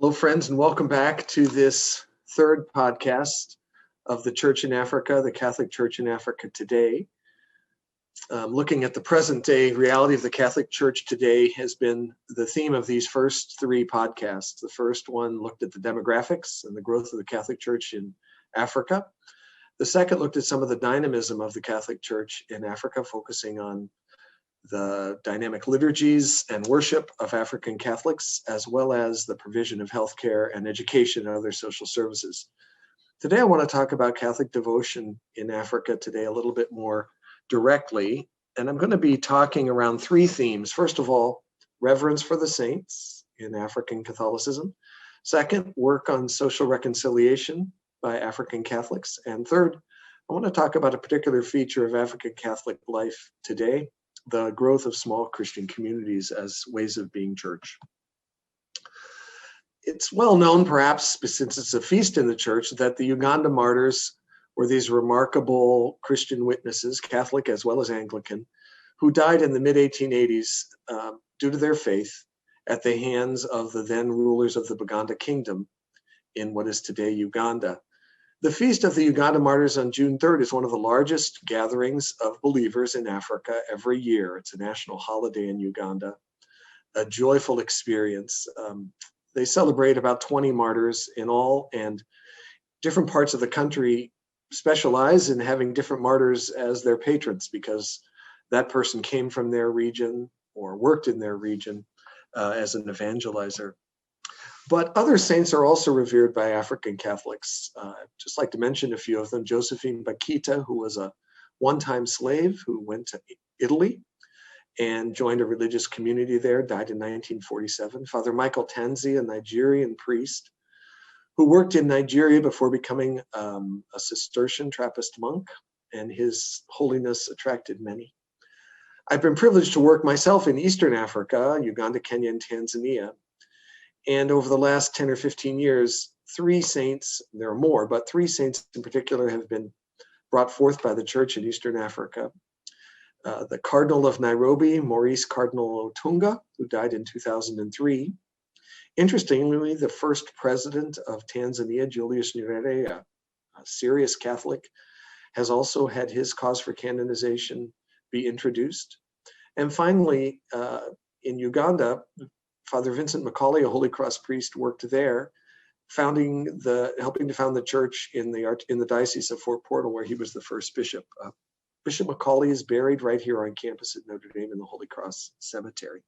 Hello, friends, and welcome back to this third podcast of the Church in Africa, the Catholic Church in Africa today. Looking at the present day reality of the Catholic Church today has been the theme of these first three podcasts. The first one looked at the demographics and the growth of the Catholic Church in Africa. The second looked at some of the dynamism of the Catholic Church in Africa, focusing on the dynamic liturgies and worship of African Catholics, as well as the provision of healthcare and education and other social services. Today, I want to talk about Catholic devotion in Africa today a little bit more directly, and I'm going to be talking around three themes. First of all, reverence for the saints in African Catholicism. Second, work on social reconciliation by African Catholics. And third, I want to talk about a particular feature of African Catholic life today, the growth of small Christian communities as ways of being church. It's well known, perhaps, since it's a feast in the church, that the Uganda Martyrs were these remarkable Christian witnesses, Catholic as well as Anglican, who died in the mid-1880s due to their faith at the hands of the then rulers of the Buganda Kingdom in what is today Uganda. The Feast of the Uganda Martyrs on June 3rd is one of the largest gatherings of believers in Africa every year. It's a national holiday in Uganda, a joyful experience. They celebrate about 20 martyrs in all, and different parts of the country specialize in having different martyrs as their patrons because that person came from their region or worked in their region as an evangelizer. But other saints are also revered by African Catholics. I'd just like to mention a few of them. Josephine Bakita, who was a one-time slave who went to Italy and joined a religious community there, died in 1947. Father Michael Tanzi, a Nigerian priest who worked in Nigeria before becoming a Cistercian Trappist monk, and his holiness attracted many. I've been privileged to work myself in Eastern Africa, Uganda, Kenya, and Tanzania. And over the last 10 or 15 years, three saints, there are more, but three saints in particular have been brought forth by the Church in Eastern Africa. The Cardinal of Nairobi, Maurice Cardinal Otunga, who died in 2003. Interestingly, the first president of Tanzania, Julius Nyerere, a serious Catholic, has also had his cause for canonization be introduced. And finally, in Uganda, Father Vincent Macaulay, a Holy Cross priest, worked there, helping to found the church in the Diocese of Fort Portal, where he was the first bishop. Bishop Macaulay is buried right here on campus at Notre Dame in the Holy Cross Cemetery.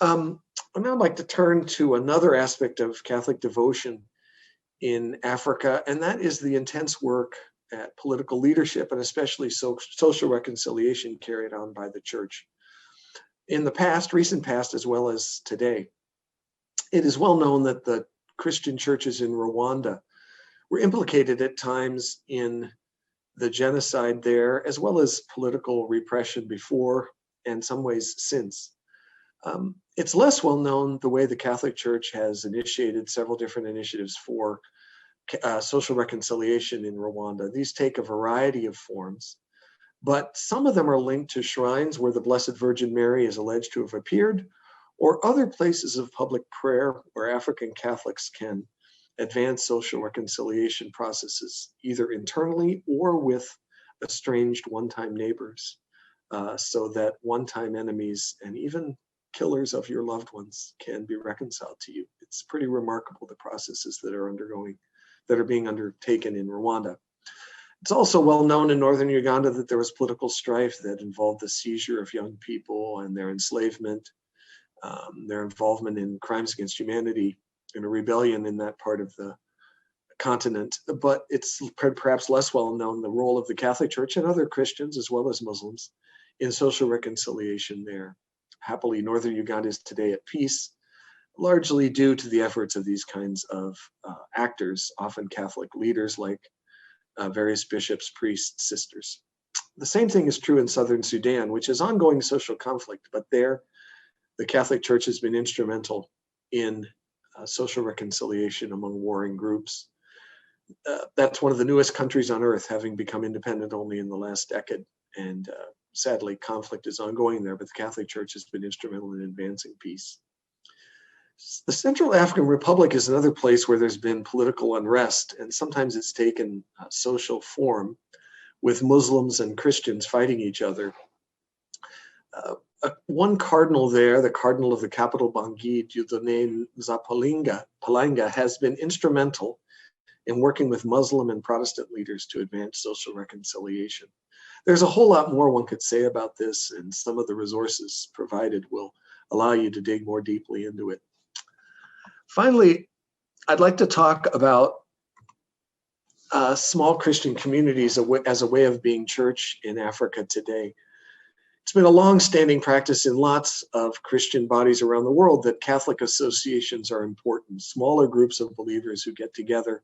I'd now like to turn to another aspect of Catholic devotion in Africa, and that is the intense work at political leadership and especially social reconciliation carried on by the church. In the past, recent past, as well as today, it is well known that the Christian churches in Rwanda were implicated at times in the genocide there, as well as political repression before and some ways since. It's less well known the way the Catholic Church has initiated several different initiatives for social reconciliation in Rwanda. These take a variety of forms, but some of them are linked to shrines where the Blessed Virgin Mary is alleged to have appeared, or other places of public prayer where African Catholics can advance social reconciliation processes, either internally or with estranged one-time neighbors, so that one-time enemies and even killers of your loved ones can be reconciled to you. It's pretty remarkable, the processes that are being undertaken in Rwanda. It's also well known in northern Uganda that there was political strife that involved the seizure of young people and their enslavement, their involvement in crimes against humanity, in a rebellion in that part of the continent. But it's perhaps less well known the role of the Catholic Church and other Christians, as well as Muslims, in social reconciliation there. Happily, northern Uganda is today at peace, largely due to the efforts of these kinds of actors, often Catholic leaders like various bishops, priests, sisters. The same thing is true in southern Sudan, which is ongoing social conflict, but there the Catholic Church has been instrumental in social reconciliation among warring groups. That's one of the newest countries on earth, having become independent only in the last decade. And sadly, conflict is ongoing there, but the Catholic Church has been instrumental in advancing peace. The Central African Republic is another place where there's been political unrest, and sometimes it's taken social form with Muslims and Christians fighting each other. One cardinal there, the cardinal of the capital Bangui, Dieudonné Palanga, has been instrumental in working with Muslim and Protestant leaders to advance social reconciliation. There's a whole lot more one could say about this, and some of the resources provided will allow you to dig more deeply into it. Finally, I'd like to talk about small Christian communities as a way of being church in Africa today. It's been a long-standing practice in lots of Christian bodies around the world that Catholic associations are important, smaller groups of believers who get together,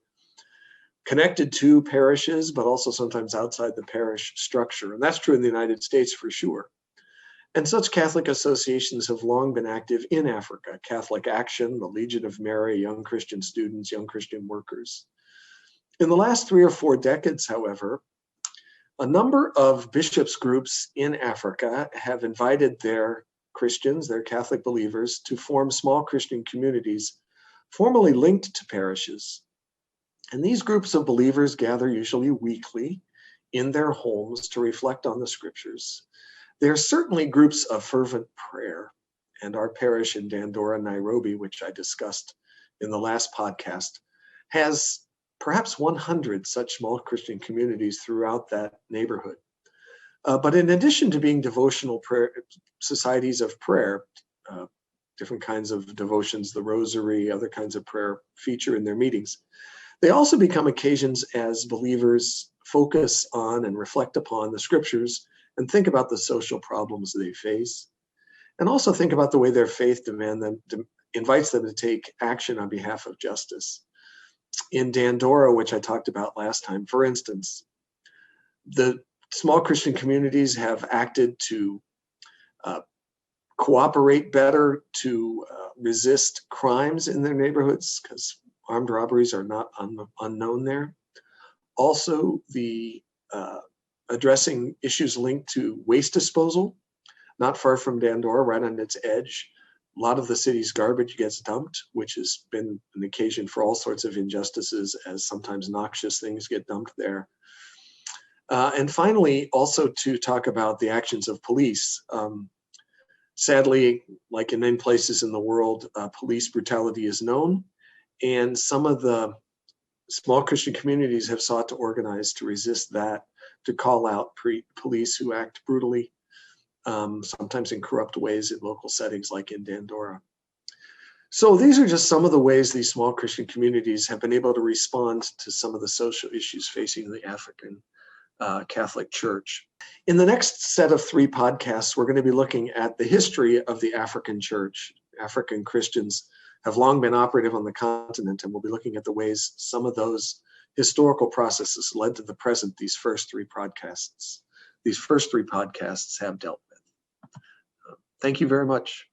connected to parishes, but also sometimes outside the parish structure. And that's true in the United States for sure. And such Catholic associations have long been active in Africa. Catholic Action, the Legion of Mary, Young Christian Students, Young Christian Workers. In the last 3 or 4 decades, however, a number of bishops' groups in Africa have invited their Christians, their Catholic believers, to form small Christian communities formally linked to parishes. And these groups of believers gather usually weekly in their homes to reflect on the scriptures. There are certainly groups of fervent prayer, and our parish in Dandora, Nairobi, which I discussed in the last podcast, has perhaps 100 such small Christian communities throughout that neighborhood. But in addition to being devotional prayer societies of prayer, different kinds of devotions, the rosary, other kinds of prayer feature in their meetings, they also become occasions as believers focus on and reflect upon the scriptures and think about the social problems they face, and also think about the way their faith invites them to take action on behalf of justice. In Dandora, which I talked about last time, for instance, the small Christian communities have acted to cooperate better to resist crimes in their neighborhoods, because armed robberies are not unknown there. Also, the addressing issues linked to waste disposal, not far from Dandora, right on its edge. A lot of the city's garbage gets dumped, which has been an occasion for all sorts of injustices, as sometimes noxious things get dumped there. And finally, also to talk about the actions of police. Sadly, like in many places in the world, police brutality is known, and some of the small Christian communities have sought to organize to resist that, to call out police who act brutally, sometimes in corrupt ways in local settings like in Dandora. So these are just some of the ways these small Christian communities have been able to respond to some of the social issues facing the African Catholic Church. In the next set of 3 podcasts, we're going to be looking at the history of the African Church. African Christians have long been operative on the continent, and we'll be looking at the ways some of those historical processes led to the present these first 3 podcasts have dealt with. Thank you very much.